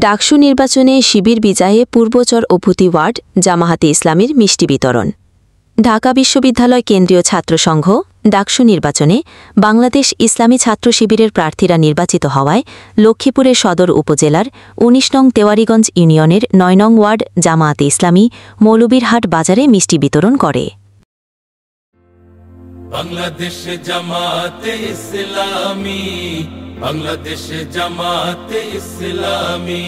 ডাকসু নির্বাচনে শিবির বিজয়ে পূর্বচর ও ভূতি ওয়ার্ড জামায়াতে ইসলামীর মিষ্টি বিতরণ। ঢাকা বিশ্ববিদ্যালয় কেন্দ্রীয় ছাত্র সংঘ ডাকসু নির্বাচনে বাংলাদেশ ইসলামী ছাত্র শিবিরের প্রার্থীরা নির্বাচিত হওয়ায় লক্ষ্মীপুরের সদর উপজেলার ১৯ নং তেওয়ারীগঞ্জ ইউনিয়নের ৯ নং ওয়ার্ড জামায়াতে ইসলামী মৌলবীরহাট বাজারে মিষ্টি বিতরণ করে। বাংলাদেশ জামায়াতে ইসলামী, বাংলাদেশ জামায়াতে ইসলামী,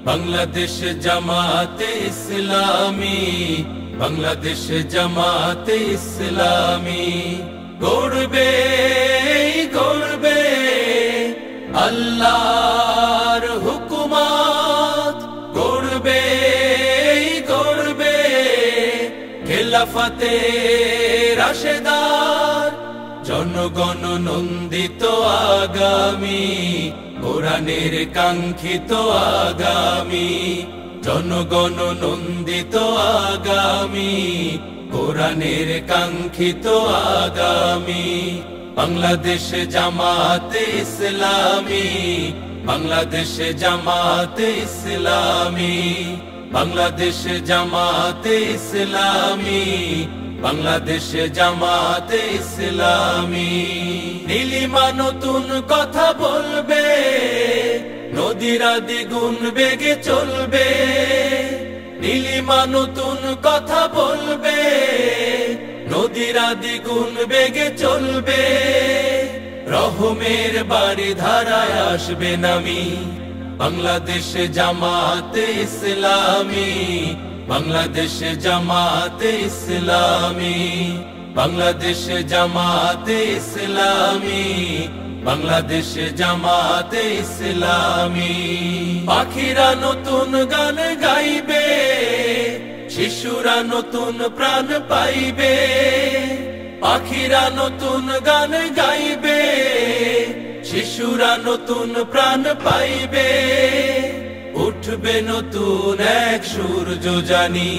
বাংলাদেশ জামায়াতে ইসলামী, বাংলাদেশ জামায়াতে ইসলামী গড়বে গড়বে আল্লাহর হুকুমত, গড়বে গড়বে খেলাফতে রাশেদার, জনগণ নন্দিত আগামী, কোরআনের কাঙ্ক্ষিত আগামী, জনগণ নন্দিত আগামী, কোরআনের কাঙ্ক্ষিত আগামী। বাংলাদেশ জামায়াতে ইসলামী, বাংলাদেশ জামায়াতে ইসলামী, বাংলাদেশ জামায়াতে ইসলামী, বাংলাদেশ জামায়াতে ইসলামী। নীলিমা নতুন কথা বলবে, নদীরা দ্বিগুণ বেগে চলবে, নীলিমা নতুন কথা বলবে, নদীরা দ্বিগুণ বেগে চলবে, রহমের বাড়ি ধারায় আসবে নামি। বাংলাদেশ জামায়াতে ইসলামী, বাংলাদেশ জামায়াতে ইসলামী, বাংলাদেশ জামায়াতে ইসলামী, বাংলাদেশ জামায়াতে ইসলামী। পাখিরা নতুন গান গাইবে, শিশুরা নতুন প্রাণ পাইবে, পাখিরা নতুন গান গাইবে, শিশুরা নতুন প্রাণ পাইবে, উঠবে নতুন এক সূর্য জানি।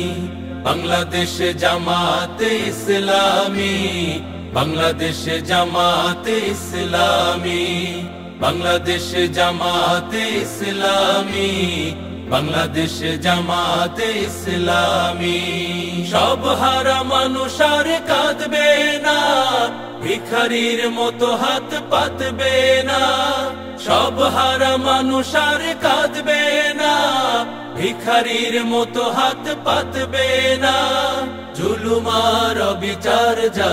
বাংলাদেশ জামায়াতে ইসলামী, বাংলাদেশ জামায়াতে ইসলামী, বাংলাদেশ জামায়াতে ইসলামী, বাংলাদেশ জামায়াতে ইসলামী। সব হারা মানুষ আর কাঁদবে না, ভিখারির মতো হাত পাতবে না, সব হারা মানুষ আর কাঁদবে না, ভিখারির মতো হাত পাতবে না, জুলুম আর অবিচার যা